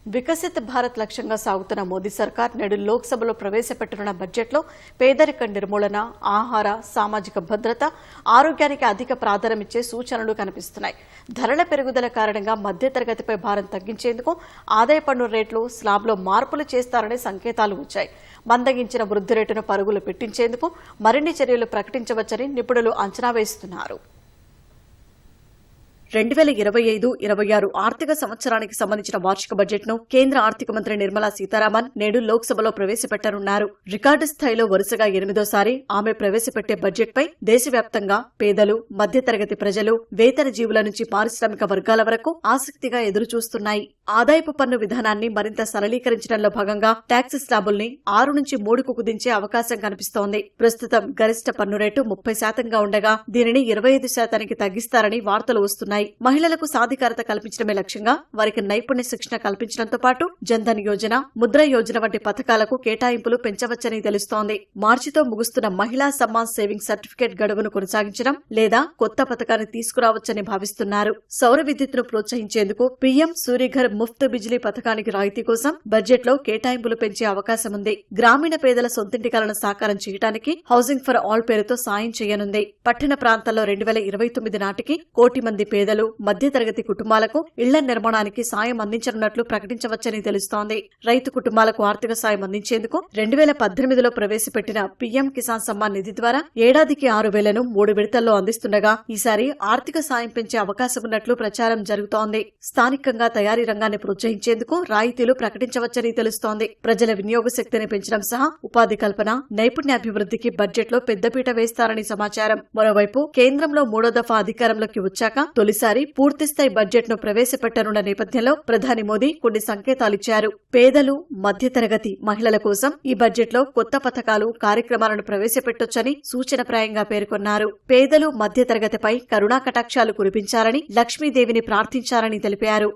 వికసిత్ భారత్ లక్ష్యంగా సాగుతున్న మోదీ సర్కార్ నేడు లోక్సభలో ప్రవేశపెట్టనున్న బడ్జెట్లో పేదరిక నిర్మూలన, ఆహార, సామాజిక భద్రత, ఆరోగ్యానికి అధిక ప్రాధాన్యమిచ్చే సూచనలు కనిపిస్తున్నాయి. ధరల పెరుగుదల కారణంగా మధ్యతరగతిపై భారం తగ్గించేందుకు ఆదాయ పన్ను రేట్లు, స్లాబ్లో మార్పులు చేస్తారనే సంకేతాలు వచ్చాయి. మందగించిన వృద్ధి రేటును పరుగులు పెట్టించేందుకు మరిన్ని చర్యలు ప్రకటించవచ్చని నిపుణులు అంచనా వేస్తున్నారు. 2025-26 ఆర్థిక సంవత్సరానికి సంబంధించిన వార్షిక బడ్జెట్ను కేంద్ర ఆర్థిక మంత్రి నిర్మలా సీతారామన్ నేడు లోక్సభలో ప్రవేశపెట్టనున్నారు. రికార్డు స్థాయిలో వరుసగా 8దోసారి ఆమె ప్రవేశపెట్టే బడ్జెట్పై దేశవ్యాప్తంగా పేదలు, మధ్యతరగతి ప్రజలు, వేతన జీవుల నుంచి పారిశ్రామిక వర్గాల వరకు ఆసక్తిగా ఎదురుచూస్తున్నాయి. ఆదాయపు పన్ను విధానాన్ని మరింత సరళీకరించడంలో భాగంగా ట్యాక్స్ స్లాబుల్ని 6 నుంచి 3కు కుదించే అవకాశం కనిపిస్తోంది. ప్రస్తుతం గరిష్ట పన్ను రేటు 30% ఉండగా దీనిని 25%కి తగ్గిస్తారని వార్తలు వస్తున్నాయి. మహిళలకు సాధికారత కల్పించడమే లక్ష్యంగా వారికి నైపుణ్య శిక్షణ కల్పించడంతో పాటు జన్ధన్ యోజన, ముద్ర యోజన వంటి పథకాలకు కేటాయింపులు పెంచవచ్చని తెలుస్తోంది. మార్చితో ముగుస్తున్న మహిళా సమ్మాన్ సేవింగ్ సర్టిఫికేట్ గడువును కొనసాగించడం లేదా కొత్త పథకాన్ని తీసుకురావచ్చని భావిస్తున్నారు. సౌర విద్యుత్తును ప్రోత్సహించేందుకు పీఎం సూర్యఘర్ ముఫ్త్ బిజిలీ పథకానికి రాయితీ కోసం బడ్జెట్లో కేటాయింపులు పెంచే అవకాశం ఉంది. గ్రామీణ పేదల సొంతింటి కలను సాకారం చేయడానికి హౌసింగ్ ఫర్ ఆల్ పేరుతో సాయం చేయనుంది. పట్టణ ప్రాంతాల్లో 2029 నాటికి 1 కోటి మంది పేదలు, మధ్యతరగతి కుటుంబాలకు ఇళ్ల నిర్మాణానికి సాయం అందించనున్నట్లు ప్రకటించవచ్చని తెలుస్తోంది. రైతు కుటుంబాలకు ఆర్థిక సాయం అందించేందుకు 2018లో ప్రవేశపెట్టిన పీఎం కిసాన్ సమ్మాన్ నిధి ద్వారా ఏడాదికి 6,000ను 3 విడతల్లో అందిస్తుండగా ఈసారి ఆర్థిక సాయం పెంచే అవకాశం ఉన్నట్లు ప్రచారం జరుగుతోంది. స్థానికంగా తయారీ రంగాన్ని ప్రోత్సహించేందుకు రాయితీలు ప్రకటించవచ్చని తెలుస్తోంది. ప్రజల వినియోగ శక్తిని పెంచడం సహా ఉపాధి కల్పన, నైపుణ్యాభివృద్ధికి బడ్జెట్లో పెద్దపీట వేస్తారని సమాచారం. మరోవైపు కేంద్రంలో 3వ దఫా అధికారంలోకి వచ్చాక తొలిసారి పూర్తిస్థాయి బడ్జెట్ను ప్రవేశపెట్టనున్న నేపథ్యంలో ప్రధాని మోదీ కొన్ని సంకేతాలిచ్చారు. పేదలు, మధ్యతరగతి మహిళల కోసం ఈ బడ్జెట్లో కొత్త పథకాలు, కార్యక్రమాలను ప్రవేశపెట్టొచ్చని సూచనప్రాయంగా పేర్కొన్నారు. పేదలు, మధ్యతరగతిపై కరుణా కటాక్షాలు కురిపించాలని, లక్ష్మీదేవిని ప్రార్థించారని తెలిపారు.